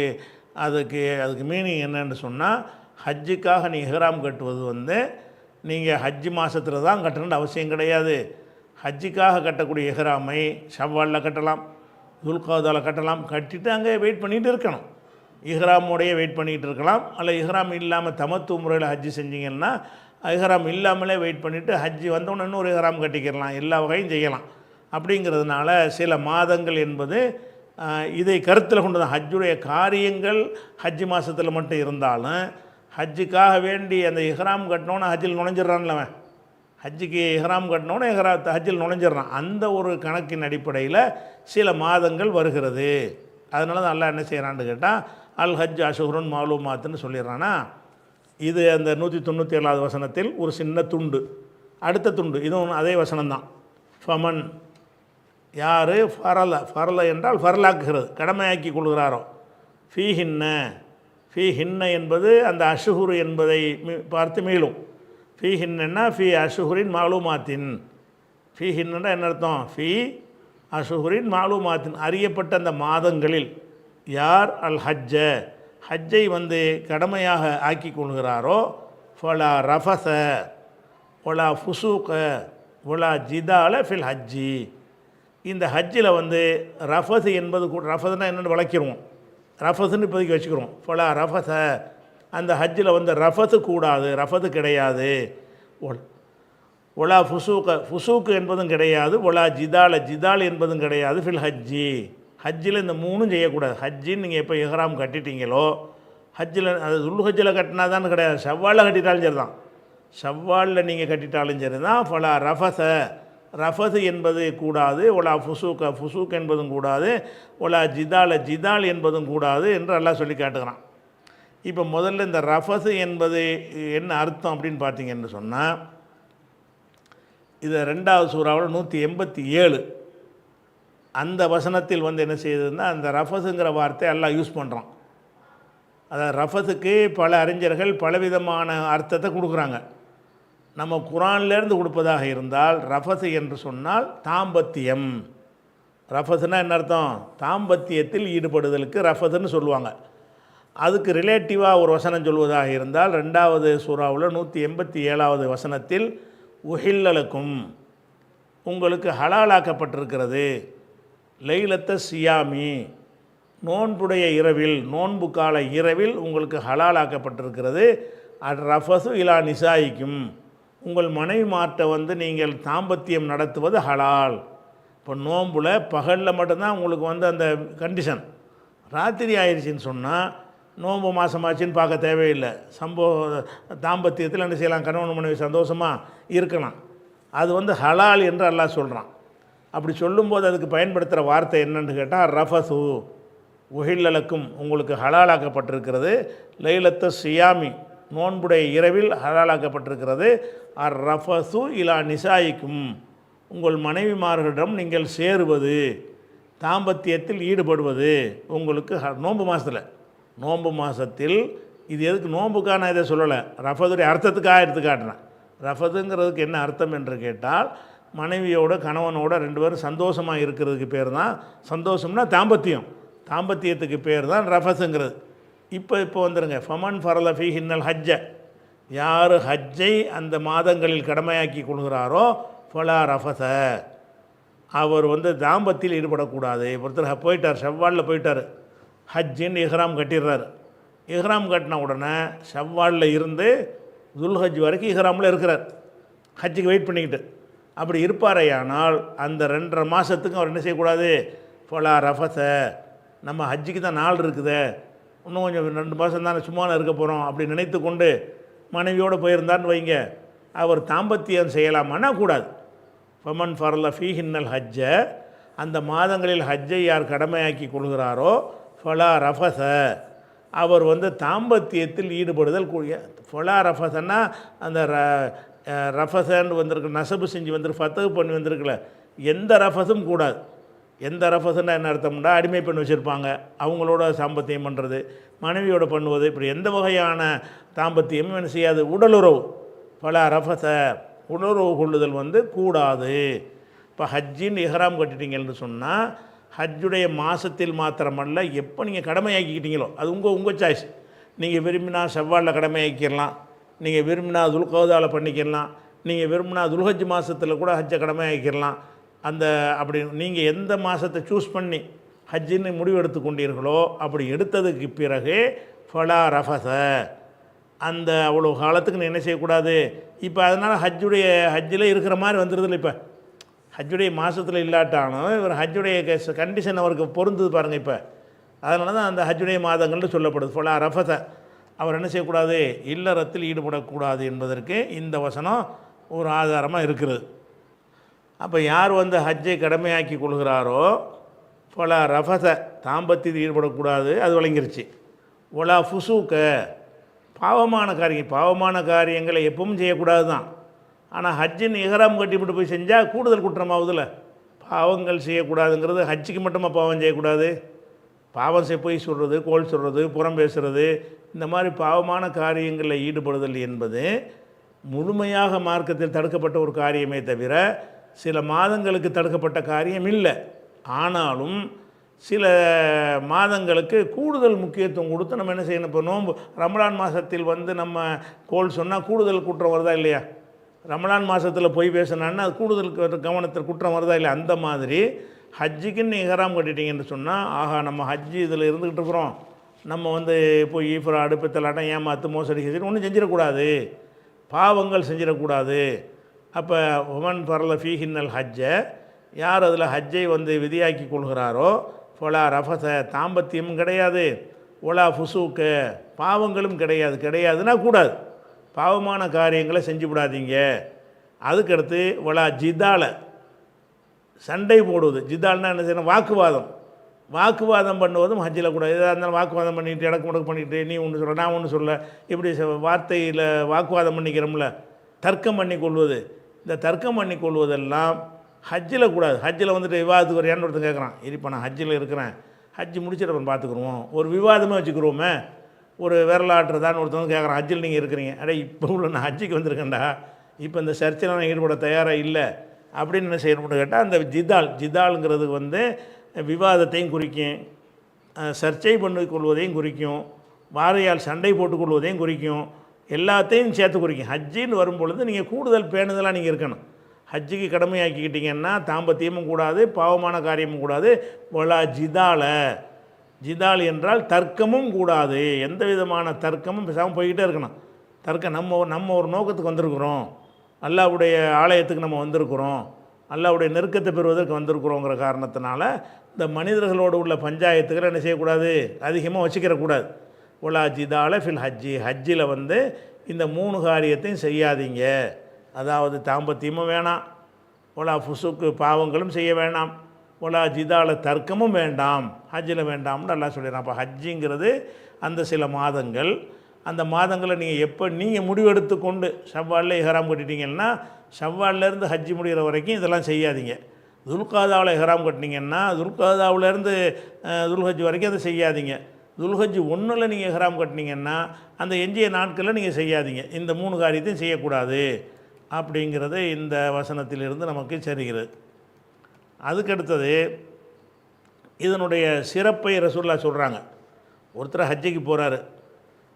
அதுக்கு மீனிங் என்னன்னு சொன்னால், ஹஜ்ஜுக்காக நீ இஹ்ராம் கட்டுவது வந்து நீங்கள் ஹஜ்ஜி மாதத்தில் தான் கட்டணுன்ற அவசியம் கிடையாது. ஹஜ்ஜுக்காக கட்டக்கூடிய இஹ்ராமை ஷவ்வாலில் கட்டலாம், துல்கதாவில் கட்டலாம். கட்டிட்டு அங்கே வெயிட் பண்ணிகிட்டு இருக்கணும். இஹ்ராமோடையே வெயிட் பண்ணிகிட்டு இருக்கலாம். அல்ல இஹ்ராம் இல்லாமல் தமத்து முறையில் ஹஜ்ஜி செஞ்சிங்கன்னா இஹ்ராம் இல்லாமலே வெயிட் பண்ணிவிட்டு ஹஜ்ஜி வந்தோன்னு இன்னொரு இஹ்ராம் கட்டிக்கிறலாம். எல்லா வகையும் செய்யலாம். அப்படிங்கிறதுனால சில மாதங்கள் என்பது இதை கருத்தில் கொண்டு தான் ஹஜ்ஜுடைய காரியங்கள் ஹஜ்ஜி மாதத்தில் மட்டும் இருந்தாலும், ஹஜ்ஜுக்காக வேண்டி அந்த இஹ்ராம் கட்டினோன்னு ஹஜ்ஜில் நுழைஞ்சிட்றான்ல அவன். ஹஜ்ஜுக்கு இஹ்ராம் கட்டினோன்னு ஹஜ்ஜில் நுழைஞ்சிட்றான். அந்த ஒரு கணக்கின் அடிப்படையில் சில மாதங்கள் வருகிறது. அதனால தான் அல்லாஹ் என்ன செய்கிறான்னு கேட்டால், அல் ஹஜ் அஷ்ஹுருன் மாலூமாத்துன்னு சொல்லிடுறானா. இது அந்த 197வது வசனத்தில் ஒரு சின்ன துண்டு. அடுத்த துண்டு இதுவும் அதே வசனம்தான். ஃபமன், யார் ஃபரல என்றால் ஃபரலாக்குகிறது, கடமையாக்கி கொள்கிறாரோ. ஃபீஹின்ன என்பது அந்த அஷ்ஹுர் என்பதை பார்த்து மீளும். ஃபீஹின்னா ஃபீ அஷ்ஹுரின் மாலூமாத்தின். ஃபீஹின்னா என்ன அர்த்தம், ஃபீ அஷ்ஹுரின் மாலூமாத்தின், அறியப்பட்ட அந்த மாதங்களில் யார் அல் ஹஜ்ஜை வந்து கடமையாக ஆக்கி கொள்கிறாரோ, ஃபலா ரஃபஸ ஒலா ஃபுசூக ஒலா ஜிதால ஃபில் ஹஜ்ஜி. இந்த ஹஜ்ஜில் வந்து ரஃபஸ் என்பது கூட, ரஃபஸ்னால் என்னென்னு விளக்கிடுவோம், ரஃபஸ்ன்னு இப்போதைக்கு வச்சுக்கிறோம். ஃபலா ரஃபஸ, அந்த ஹஜ்ஜில் வந்து ரஃபஸு கூடாது, ரஃபஸு கிடையாது. ஒலா ஃபுசூக்கு என்பதும் கிடையாது. ஒலா ஜிதால் என்பதும் கிடையாது. ஃபில் ஹஜ்ஜி, ஹஜ்ஜில் இந்த 3ம் செய்யக்கூடாது. ஹஜ்ஜின்னு நீங்கள் எப்போ இஹ்ராம் கட்டிட்டீங்களோ, ஹஜ்ஜில் அது ஹஜ்ஜில் கட்டினா தான் கிடையாது, ஷவ்வாலில் கட்டிட்டாலும் சரி தான். ஷவ்வாலில் நீங்கள் கட்டிட்டாலும் சரி தான். ஃபலா ரஃபஸு என்பது கூடாது. ஒலா ஃபுசூக் என்பதும் கூடாது. ஒலா ஜிதால் என்பதும் கூடாது என்று அல்லாஹ் சொல்லி காட்டுகிறான். இப்போ முதல்ல இந்த ரஃபஸு என்பது என்ன அர்த்தம் அப்படின்னு பார்த்தீங்கன்னு சொன்னால், இதை 2வது சூறாவில் 187 அந்த வசனத்தில் வந்து என்ன செய்யுதுன்னா, அந்த ரஃபஸுங்கிற வார்த்தை எல்லாம் யூஸ் பண்ணுறான். அதாவது ரஃபஸுக்கு பல அறிஞர்கள் பலவிதமான அர்த்தத்தை கொடுக்குறாங்க. நம்ம குரான்லேருந்து கொடுப்பதாக இருந்தால் ரஃபஸு என்று சொன்னால் தாம்பத்தியம். ரஃபஸுனா என்ன அர்த்தம், தாம்பத்தியத்தில் ஈடுபடுதலுக்கு ரஃபஸுன்னு சொல்லுவாங்க. அதுக்கு ரிலேட்டிவாக ஒரு வசனம் சொல்வதாக இருந்தால் 2வது சூறாவில் 187வது வசனத்தில் உஹில்லலுக்கும், உங்களுக்கு ஹலாலாக்கப்பட்டிருக்கிறது, லைலத்த சியாமி, நோன்புடைய இரவில், நோன்பு கால இரவில் உங்களுக்கு ஹலாலாக்கப்பட்டிருக்கிறது, ரஃபசு இலா நிசாயிக்கும், உங்கள் மனைவிமார்ட்ட வந்து நீங்கள் தாம்பத்தியம் நடத்துவது ஹலால். இப்போ நோம்பில் பகலில் மட்டும்தான் உங்களுக்கு வந்து அந்த கண்டிஷன். ராத்திரி ஆயிடுச்சின்னு சொன்னால் நோன்பு மாதமாச்சின்னு பார்க்க தேவையில்லை. தாம்பத்தியத்தில் என்ன செய்யலாம், கணவன் மனைவி சந்தோஷமாக இருக்கலாம். அது வந்து ஹலால் என்று அல்லாஹ் சொல்கிறான். அப்படி சொல்லும்போது அதுக்கு பயன்படுத்துகிற வார்த்தை என்னன்னு கேட்டால் ரஃபசு, உஹில்லலக்கும், உங்களுக்கு ஹலாலாக்கப்பட்டிருக்கிறது. லைலத்து சியாமி, நோன்புடைய இரவில் ஹலாலாக்கப்பட்டிருக்கிறது. ரஃபசு இலா நிசாயிக்கும், உங்கள் மனைவிமார்களிடம் நீங்கள் சேருவது, தாம்பத்தியத்தில் ஈடுபடுவது உங்களுக்கு நோன்பு மாதத்தில். இது எதுக்கு நோன்புக்கான இதை சொல்லலை, ரஃபதுடைய அர்த்தத்துக்காக எடுத்து காட்டுறேன். ரஃபதுங்கிறதுக்கு என்ன அர்த்தம் என்று கேட்டால், மனைவியோட கணவனோட 2 பேரும் சந்தோஷமாக இருக்கிறதுக்கு பேர் தான் சந்தோஷம்னா தாம்பத்தியத்துக்கு பேர் தான் ரஃபஸுங்கிறது. இப்போ வந்துடுங்க, ஃபமன் ஃபரல ஃபீஹின்னல் ஹஜ்ஜ, யார் ஹஜ்ஜை அந்த மாதங்களில் கடமையாக்கி கொள்கிறாரோ ஃபலா ரஃபஸ, அவர் வந்து தாம்பத்தியில் ஈடுபடக்கூடாது. ஒருத்தர் போயிட்டார், ஷவ்வாலில் போயிட்டார், ஹஜ்ஜின்னு இஹ்ராம் கட்டிடுறாரு. இஹ்ராம் கட்டின உடனே ஷவ்வாலில் இருந்து துல்ஹஜ் வரைக்கும் இஹ்ராமில் இருக்கிறார், ஹஜ்ஜுக்கு வெயிட் பண்ணிக்கிட்டு. அப்படி இருப்பாரையானால் அந்த 2.5 மாதத்துக்கும் அவர் என்ன செய்யக்கூடாது, ஃபலா ரஃபஸ, நம்ம ஹஜ்ஜுக்கு தான் நாள் இருக்குது, இன்னும் கொஞ்சம் 2 மாதம் தானே சும்மா இருக்க போகிறோம் அப்படி நினைத்து கொண்டு மனைவியோடு போயிருந்தான்னு வைங்க, அவர் தாம்பத்தியம் செய்யலாமான்னா கூடாது. ஃபமன் ஃபரல ஃபீஹின்னல் ஹஜ்ஜ, அந்த மாதங்களில் ஹஜ்ஜை யார் கடமையாக்கி கொள்கிறாரோ ஃபலா ரஃபஸ, அவர் வந்து தாம்பத்தியத்தில் ஈடுபடுதல் கூடிய. ஃபலா ரஃபஸன்னா அந்த ரஃபஸன்னு வந்திருக்கு, நசபு செஞ்சு வந்துருக்கு, ஃபத்தகு பண்ணி வந்திருக்குல்ல, எந்த ரஃபஸும் கூடாது. எந்த ரஃபஸுன்னா என்ன அர்த்தம்னா, அடிமை பெண் வச்சுருப்பாங்க, அவங்களோட தாம்பத்தியம் பண்ணுறது, மனைவியோடு பண்ணுவது, இப்படி எந்த வகையான தாம்பத்தியமும் என்ன செய்யாது, உடலுறவு. ஃபலா ரஃபஸ, உணர்வு கொள்ளுதல் வந்து கூடாது. இப்போ ஹஜ்ஜின்னு இஹ்ராம் கட்டிட்டீங்கன்னு சொன்னால், ஹஜ்ஜுடைய மாதத்தில் மாத்திரமல்ல, எப்போ நீங்கள் கடமையாக்கிக்கிட்டீங்களோ அது உங்கள் சாய்ஸ். நீங்கள் விரும்பினா ஷவ்வாலில் கடமையாக்கிடலாம், நீங்கள் விரும்பினா துல்கௌதாவில் பண்ணிக்கிடலாம், நீங்கள் விரும்பினா துல்ஹஜ் மாதத்தில் கூட ஹஜ்ஜை கடமையாக்கிடலாம். அப்படி நீங்கள் எந்த மாதத்தை சூஸ் பண்ணி ஹஜ்ஜின்னு முடிவு எடுத்து கொண்டீர்களோ அப்படி எடுத்ததுக்கு பிறகு ஃபலா ரஃபஸ, அந்த அவ்வளோ காலத்துக்கு நீ என்ன செய்யக்கூடாது. இப்போ அதனால் ஹஜ்ஜில் இருக்கிற மாதிரி வந்துடுதில்ல. இப்போ ஹஜ்ஜுடைய மாதத்தில் இல்லாட்டாலும் இவர் ஹஜ்ஜுடைய கண்டிஷன் அவருக்கு பொருந்தது பாருங்கள். இப்போ அதனால தான் அந்த ஹஜ்ஜுடைய மாதங்கள்னு சொல்லப்படுது. ஃபலா ரஃபஸ, அவர் என்ன செய்யக்கூடாது, இல்லறத்தில் ஈடுபடக்கூடாது என்பதற்கு இந்த வசனம் ஒரு ஆதாரமாக இருக்கிறது. அப்போ யார் வந்து ஹஜ்ஜை கடமையாக்கி கொள்கிறாரோ ஃபலா ரஃபஸ, தாம்பத்தியத்தில் ஈடுபடக்கூடாது, அது விளங்கிருச்சு. ஒலா ஃபுசூக்க, பாவமான காரியங்களை எப்பவும் செய்யக்கூடாது தான். ஆனால் ஹஜ்ஜின் இஹ்ராம் கட்டிவிட்டு போய் செஞ்சால் கூடுதல் குற்றமாகுதில்ல. பாவங்கள் செய்யக்கூடாதுங்கிறது ஹஜ்ஜுக்கு மட்டுமா பாவம் செய்யக்கூடாது, பாவம் போய் சொல்கிறது, கோல் சொல்கிறது, புறம் பேசுகிறது, இந்த மாதிரி பாவமான காரியங்களில் ஈடுபடுதல் என்பது முழுமையாக மார்க்கத்தில் தடுக்கப்பட்ட ஒரு காரியமே தவிர சில மாதங்களுக்கு தடுக்கப்பட்ட காரியம் இல்லை. ஆனாலும் சில மாதங்களுக்கு கூடுதல் முக்கியத்துவம் கொடுத்து நம்ம என்ன செய்யணும். இப்போ நோன்பு ரமலான் மாதத்தில் வந்து நம்ம கோல் சொன்னால் கூடுதல் குற்றம் வருதா இல்லையா, ரமலான் மாதத்தில் போய் பேசினான்னா அது கூடுதல் கவனத்தில் குற்றம் வருதா இல்லையா. அந்த மாதிரி ஹஜ்ஜுக்குன்னு இஹ்ராம் கட்டிட்டீங்கன்னு சொன்னால், ஆஹா நம்ம ஹஜ்ஜு இதில் இருந்துக்கிட்டு இருக்கிறோம், நம்ம வந்து போய் ஈஃப்ராடு பித்தலாட்டம் ஏமாத்து மோசடி செஞ்சு ஒன்றும் செஞ்சிடக்கூடாது, பாவங்கள் செஞ்சிடக்கூடாது. அப்போ ஒமன் பரல ஃபீஹின்னல் ஹஜ்ஜ, யார் அதில் ஹஜ்ஜை வந்து விதியாக்கி கொள்கிறாரோ ஃபலா ரஃபஸ, தாம்பத்தியமும் கிடையாது, ஒலா ஃபுசூக்க, பாவங்களும் கிடையாதுன்னா கூடாது, பாவமான காரியங்களை செஞ்சு விடாதீங்க. அதுக்கடுத்து ஒலா ஜிதால, சண்டை போடுவது. ஜிதால்னா என்ன செய்யணும், வாக்குவாதம் பண்ணுவதும் ஹஜ்ஜில் கூடாது. எதாக இருந்தாலும் வாக்குவாதம் பண்ணிட்டு இடக்கு முடக்கு பண்ணிக்கிட்டு நீ ஒன்று சொல்ல நான் ஒன்று சொல்ல, இப்படி வார்த்தையில் வாக்குவாதம் பண்ணிக்கிறோம்ல, தர்க்கம் பண்ணி கொள்வது. இந்த தர்க்கம் பண்ணி கொள்வதெல்லாம் ஹஜ்ஜில் கூடாது. ஹஜ்ஜில் வந்துட்டு விவாதத்துக்கு ஒரு ஒருத்தன் கேட்குறான், இப்போ நான் ஹஜ்ஜில் இருக்கிறேன், ஹஜ்ஜி முடிச்சுட்டு அப்புறம் பார்த்துக்குருவோம், ஒரு விவாதமே வச்சுக்கிறோமே, ஒரு விரலாட்டுறதான்னு ஒருத்தவங்க கேட்குறான், ஹஜ்ஜில் நீங்கள் இருக்கிறீங்க, இப்போ உள்ள நான் ஹஜ்ஜிக்கு வந்திருக்கேன்டா, இப்போ இந்த சர்ச்சையில் நான் ஈடுபட தயாராக இல்லை அப்படின்னு என்ன செய்யணும்னு கேட்டால், அந்த ஜிதாலுங்கிறது வந்து விவாதத்தையும் குறிக்கும், சர்ச்சை பண்ணிக்கொள்வதையும் குறிக்கும், வாரையால் சண்டை போட்டுக்கொள்வதையும் குறிக்கும், எல்லாத்தையும் சேர்த்து குறிக்கும். ஹஜ்ஜின்னு வரும்பொழுது நீங்கள் கூடுதல் பேணுதலாக நீங்கள் இருக்கணும். ஹஜ்ஜுக்கு கடமையாக்கிக்கிட்டிங்கன்னா தாம்பத்தியமும் கூடாது, பாவமான காரியமும் கூடாது. ஒலா ஜிதால் என்றால் தர்க்கமும் கூடாது, எந்த விதமான தர்க்கமும் பேசாமல் போய்கிட்டே இருக்கணும். நம்ம ஒரு நோக்கத்துக்கு வந்திருக்கிறோம், அல்லாஹ்வுடைய ஆலயத்துக்கு நம்ம வந்திருக்கிறோம், அல்லாஹ்வுடைய நெருக்கத்தை பெறுவதற்கு வந்திருக்கிறோங்கிற காரணத்தினால இந்த மனிதர்களோடு உள்ள பஞ்சாயத்துக்களை என்ன செய்யக்கூடாது, அதிகமாக வச்சுக்கிறக்கூடாது. ஒலா ஜிதால ஃபில் ஹஜ்ஜில் வந்து இந்த 3 காரியத்தையும் செய்யாதீங்க. அதாவது தாம்பத்தியமும் வேணாம், ஒலா ஃபுசுக்கு பாவங்களும் செய்ய வேண்டாம், ஒலா ஜிதால தர்க்கமும் வேண்டாம், ஹஜ்ஜில் வேண்டாம்னு அல்லாஹ் சொல்லிடுறான். அப்போ ஹஜ்ஜிங்கிறது அந்த சில மாதங்கள், அந்த மாதங்களை நீங்கள் முடிவெடுத்து கொண்டு ஷவ்வாலில் இஹ்ராம் கட்டிட்டீங்கன்னா ஷவ்வாலிலேருந்து ஹஜ்ஜி முடிகிற வரைக்கும் இதெல்லாம் செய்யாதீங்க. துல்காதாவில் இஹ்ராம் கட்டினீங்கன்னா துல்காதாவிலேருந்து துல்ஹஜ் வரைக்கும் அதை செய்யாதீங்க. துல்ஹஜ் 1ல் நீங்கள் இஹ்ராம் கட்டினீங்கன்னா அந்த எஞ்சிய நாட்களில் நீங்கள் செய்யாதீங்க. இந்த 3 காரியத்தையும் செய்யக்கூடாது அப்படிங்கிறது இந்த வசனத்திலிருந்து நமக்கு தெரிகிறது. அதுக்கடுத்தது இதனுடைய சிறப்பை ரசூலுல்லாஹ் சொல்கிறாங்க. ஒருத்தர் ஹஜ்ஜிக்கு போகிறாரு,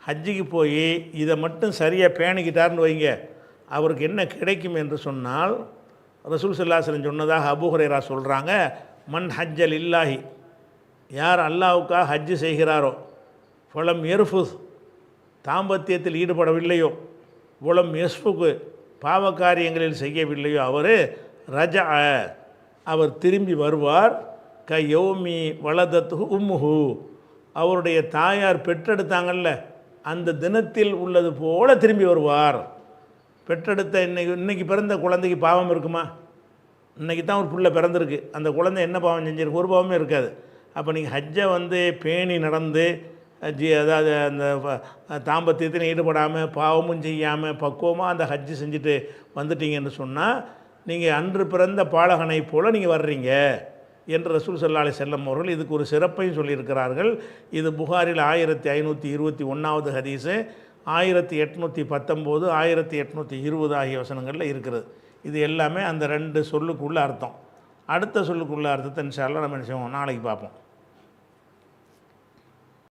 ஹஜ்ஜிக்கு போய் இதை மட்டும் சரியாக பேணிக்கிட்டார்னு வைங்க, அவருக்கு என்ன கிடைக்கும் என்று சொன்னால் ரசூல் ஸல்லல்லாஹு அலைஹி வஸல்லம் சொன்னதாக அபூ ஹுரைரா சொல்கிறாங்க, மன் ஹஜ்ஜல் இல்லாஹி, யார் அல்லாஹ்வுக்காக ஹஜ்ஜு செய்கிறாரோ, ஃபலம் எர்ஃபுஸ், தாம்பத்தியத்தில் ஈடுபடவில்லையோ, உலம் எஸ்ஃபுக்கு, பாவக்காரியங்களில் செய்யவில்லையோ, அவர் ரஜ, அவர் திரும்பி வருவார், க யௌமி வலதத்து உம்முஹு, அவருடைய தாயார் பெற்றெடுத்தாங்கல்ல அந்த தினத்தில் உள்ளது போல திரும்பி வருவார். பெற்றெடுத்த இன்னைக்கு பிறந்த குழந்தைக்கு பாவம் இருக்குமா? இன்றைக்கி தான் ஒரு புள்ள பிறந்திருக்கு, அந்த குழந்தை என்ன பாவம் செஞ்சிருக்கு? ஒரு பாவமே இருக்காது. அப்போ நீங்கள் ஹஜ்ஜை வந்து பேணி நடந்து அதாவது அந்த தாம்பத்தியத்தில் ஈடுபடாமல் பாவமும் செய்யாமல் பக்குவமாக அந்த ஹஜ்ஜு செஞ்சுட்டு வந்துட்டீங்கன்னு சொன்னால் நீங்கள் அன்று பிறந்த பாலகனை போல் நீங்கள் வர்றீங்க என்று ரசூல் ஸல்லல்லாஹு அலைஹி வஸல்லம் அவர்கள் இதுக்கு ஒரு சிறப்பையும் சொல்லியிருக்கிறார்கள். இது புகாரில் 1521வது ஹதீஸு, 1819, 1820 ஆகிய வசனங்களில் இருக்கிறது. இது எல்லாமே அந்த 2 சொல்லுக்குள்ள அர்த்தம். அடுத்த சொல்லுக்குள்ள அர்த்தத்தை இன்ஷா அல்லாஹ் நம்ம என்ன செய்வோம், நாளைக்கு பார்ப்போம்.